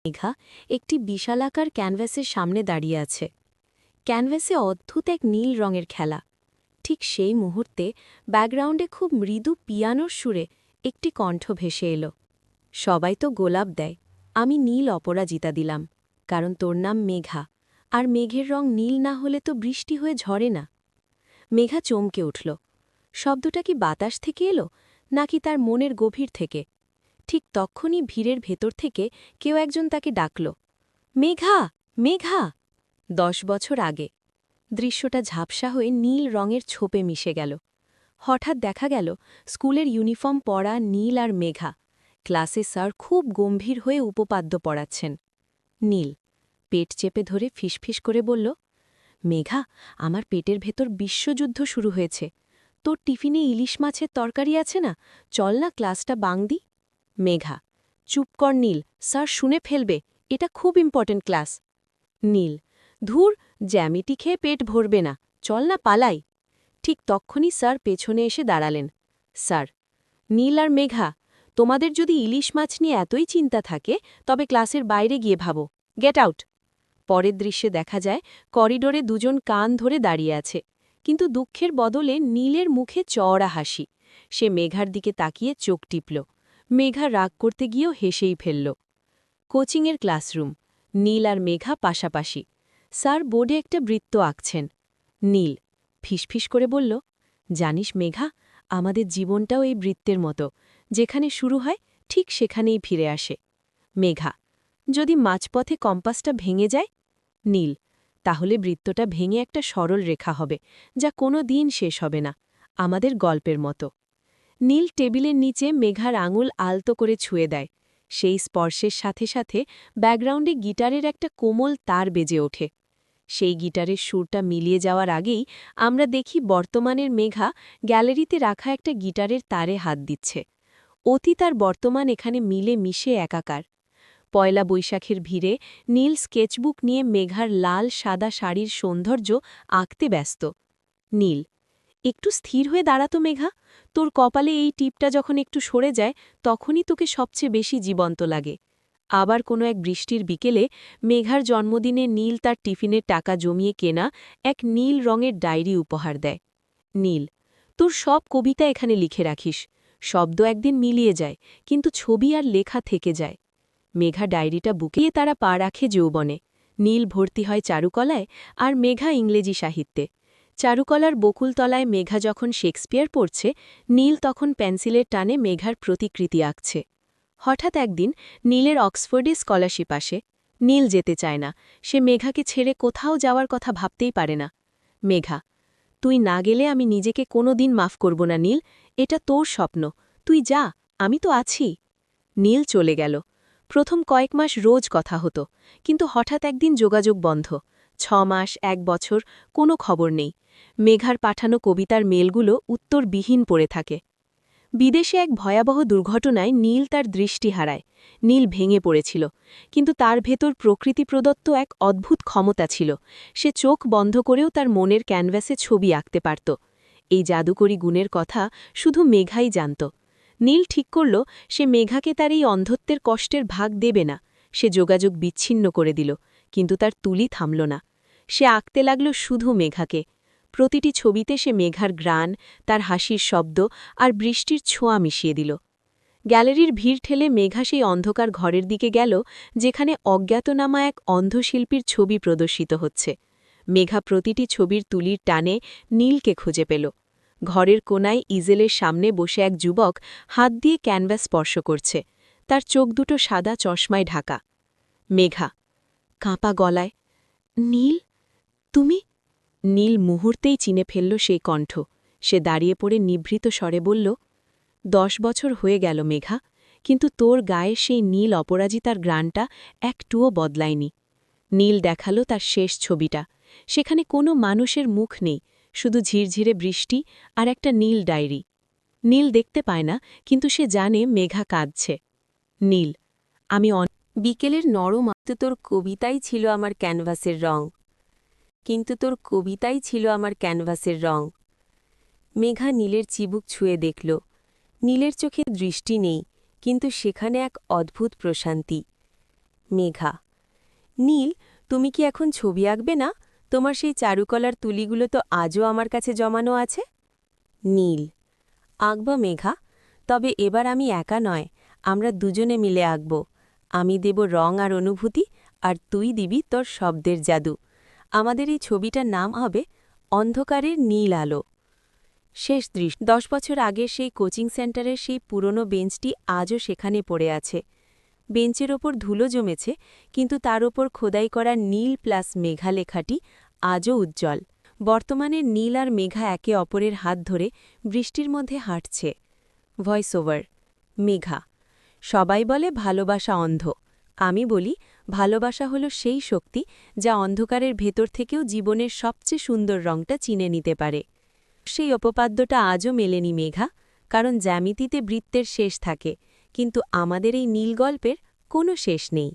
মেঘা একটি বিশালাকার ক্যানভাসের সামনে দাঁড়িয়ে আছে। ক্যানভাসে অদ্ভুত এক নীল রঙের খেলা। ঠিক সেই মুহূর্তে ব্যাকগ্রাউন্ডে খুব মৃদু পিয়ানোর সুরে একটি কণ্ঠ ভেসে এলো। সবাই তো গোলাপ দেয়, আমি নীল অপরাজিতা দিলাম, কারণ তোর নাম মেঘা, আর মেঘের রং নীল না হলে তো বৃষ্টি হয়ে ঝরে না। মেঘা চমকে উঠল। শব্দটা কি বাতাস থেকে এলো, নাকি তার মনের গভীর থেকে? ঠিক তক্ষুনি ভিড়ের ভেতর থেকে কেউ একজন তাকে ডাকল, মেঘা, মেঘা। 10 বছর আগে দৃশ্যটা ঝাপসা হয়ে নীল রঙের ছোপে মিশে গেল। হঠাৎ দেখা গেল স্কুলের ইউনিফর্ম পরা নীল আর মেঘা। ক্লাসে স্যার খুব গম্ভীর হয়ে উপপাদ্য পড়াচ্ছেন। নীল পেট চেপে ধরে ফিসফিস করে বলল, মেঘা, আমার পেটের ভেতর বিশ্বযুদ্ধ শুরু হয়েছে। তোর টিফিনে ইলিশ মাছের তরকারি আছে না? চল না ক্লাসটা বাং দি। মেঘা, চুপ কর নীল, স্যার শুনে ফেলবে, এটা খুব ইম্পর্টেন্ট ক্লাস। নীল, ধুর, জ্যামিতি খেয়ে পেট ভরবে না, চল না পালাই। ঠিক তক্ষুনি স্যার পেছনে এসে দাঁড়ালেন। স্যার, নীল আর মেঘা, তোমাদের যদি ইলিশ মাছ নিয়ে এতই চিন্তা থাকে তবে ক্লাসের বাইরে গিয়ে ভাবো, গেট আউট। পরের দৃশ্যে দেখা যায় করিডোরে দুজন কান ধরে দাঁড়িয়ে আছে, কিন্তু দুঃখের বদলে নীলের মুখে চওড়া হাসি। সে মেঘার দিকে তাকিয়ে চোখ টিপল। মেঘা রাগ করতে গিয়েও হেসেই ফেলল। কোচিংয়ের ক্লাসরুম, নীল আর মেঘা পাশাপাশি। স্যার বোর্ডে একটা বৃত্ত আঁকছেন। নীল ফিসফিস করে বলল, জানিস মেঘা, আমাদের জীবনটাও এই বৃত্তের মতো, যেখানে শুরু হয় ঠিক সেখানেই ফিরে আসে। মেঘা, যদি মাঝপথে কম্পাসটা ভেঙে যায়? নীল, তাহলে বৃত্তটা ভেঙে একটা সরল রেখা হবে, যা কোনো দিন শেষ হবে না, আমাদের গল্পের মতো। নীল টেবিলের নিচে মেঘার আঙুল আলতো করে ছুঁয়ে দেয়। সেই স্পর্শের সাথে সাথে ব্যাকগ্রাউন্ডে গিটারের একটা কোমল তার বেজে ওঠে। সেই গিটারের সুরটা মিলিয়ে যাওয়ার আগেই আমরা দেখি বর্তমানের মেঘা গ্যালারিতে রাখা একটা গিটারের তারে হাত দিচ্ছে। অতীত আর বর্তমান এখানে মিলে মিশে একাকার। পয়লা বৈশাখের ভিড়ে নীল স্কেচবুক নিয়ে মেঘার লাল সাদা শাড়ির সৌন্দর্য আঁকতে ব্যস্ত। নীল, একটু স্থির হয়ে দাঁড়াতো মেঘা, তোর কপালে এই টিপটা যখন একটু সরে যায় তখনই তোকে সবচেয়ে বেশি জীবন্ত লাগে। আবার কোনো এক বৃষ্টির বিকেলে মেঘার জন্মদিনে নীল তার টিফিনের টাকা জমিয়ে কেনা এক নীল রঙের ডায়েরি উপহার দেয়। নীল, তোর সব কবিতা এখানে লিখে রাখিস, শব্দ একদিন মিলিয়ে যায়, কিন্তু ছবি আর লেখা থেকে যায়। মেঘা ডায়েরিটা বুকিয়ে তারা পা রাখে যৌবনে। নীল ভর্তি হয় চারুকলায় আর মেঘা ইংরেজি সাহিত্যে। চারুকলার বকুলতলায় মেঘা যখন শেক্সপিয়ার পড়ছে, নীল তখন পেন্সিলের টানে মেঘার প্রতিকৃতি আঁকছে। হঠাৎ একদিন নীলের অক্সফোর্ডে স্কলারশিপ আসে। নীল যেতে চায় না, সে মেঘাকে ছেড়ে কোথাও যাওয়ার কথা ভাবতেই পারে না। মেঘা, তুই না গেলে আমি নিজেকে কোনো দিন মাফ করব না নীল, এটা তোর স্বপ্ন, তুই যা, আমি তো আছি। নীল চলে গেল। প্রথম কয়েক মাস রোজ কথা হতো, কিন্তু হঠাৎ একদিন যোগাযোগ বন্ধ। 6 মাস, 1 বছর, কোনো খবর নেই। মেঘার পাঠানো কবিতার মেলগুলো উত্তরবিহীন পড়ে থাকে। বিদেশে এক ভয়াবহ দুর্ঘটনায় নীল তার দৃষ্টি হারায়। নীল ভেঙে পড়েছিল, কিন্তু তার ভেতর প্রকৃতি প্রদত্ত এক অদ্ভুত ক্ষমতা ছিল। সে চোখ বন্ধ করেও তার মনের ক্যানভাসে ছবি আঁকতে পারত। এই জাদুকরী গুণের কথা শুধু মেঘাই জানত। নীল ঠিক করল সে মেঘাকে তার এই অন্ধত্বের কষ্টের ভাগ দেবে না। সে যোগাযোগ বিচ্ছিন্ন করে দিল, কিন্তু তার তুলি থামল না। সে আঁকতে লাগল শুধু মেঘাকে। প্রতিটি ছবিতে সে মেঘার গ্রাণ, তার হাসির শব্দ আর বৃষ্টির ছোঁয়া মিশিয়ে দিল। গ্যালারির ভিড় ঠেলে মেঘা সেই অন্ধকার ঘরের দিকে গেল, যেখানে অজ্ঞাতনামা এক অন্ধশিল্পীর ছবি প্রদর্শিত হচ্ছে। মেঘা প্রতিটি ছবির তুলির টানে নীলকে খুঁজে পেল। ঘরের কোনায় ইজেলের সামনে বসে এক যুবক হাত দিয়ে ক্যানভাস স্পর্শ করছে। তার চোখ দুটো সাদা চশমায় ঢাকা। মেঘা কাঁপা গলায়, নীল, তুমি? নীল মুহূর্তেই চিনে ফেলল সেই কণ্ঠ। সে দাঁড়িয়ে পড়ে নিভৃত স্বরে বলল, 10 বছর হয়ে গেল মেঘা, কিন্তু তোর গায়ে সেই নীল অপরাজিতার গ্রাণটা একটুও বদলায়নি। নীল দেখালো তার শেষ ছবিটা। সেখানে কোনো মানুষের মুখ নেই, শুধু ঝিরঝিরে বৃষ্টি আর একটা নীল ডায়েরি। নীল দেখতে পায় না, কিন্তু সে জানে মেঘা কাঁদছে। নীল, আমি বিকেলের নরম আতে তোর কবিতাই ছিল আমার ক্যানভাসের রং, কিন্তু তোর কবিতাই ছিল আমার ক্যানভাসের রং। মেঘা নীলের চিবুক ছুঁয়ে দেখল। নীলের চোখে দৃষ্টি নেই, কিন্তু সেখানে এক অদ্ভুত প্রশান্তি। মেঘা: নীল, তুমি কি এখন ছবি আঁকবে না? তোমার সেই চারুকলার তুলিগুলো তো আজও আমার কাছে জমানো আছে। নীল: আঁকব মেঘা, তবে এবার আমি একা নয়, আমরা দুজনে মিলে আঁকব। আমি দেব রং আর অনুভূতি, আর তুই দিবি তোর শব্দের জাদু। আমাদের এই ছবিটার নাম হবে অন্ধকারের নীল আলো। শেষ দৃশ্য। 10 বছর আগের সেই কোচিং সেন্টারের সেই পুরনো বেঞ্চটি আজও সেখানে পড়ে আছে। বেঞ্চের ওপর ধুলো জমেছে, কিন্তু তার ওপর খোদাই করা নীল প্লাস মেঘা লেখাটি আজও উজ্জ্বল। বর্তমানে নীল আর মেঘা একে অপরের হাত ধরে বৃষ্টির মধ্যে হাঁটছে। ভয়েস ওভার: মেঘা: সবাই বলে ভালোবাসা অন্ধ। আমি বলি ভালোবাসা হলো সেই শক্তি যা অন্ধকারের ভেতর থেকেও জীবনের সবচেয়ে সুন্দর রংটা চিনে নিতে পারে। সেই অপপাদ্যটা আজও মেলেনি মেঘা, কারণ জ্যামিতিতে বৃত্তের শেষ থাকে, কিন্তু আমাদের এই নীল গল্পের কোনো শেষ নেই।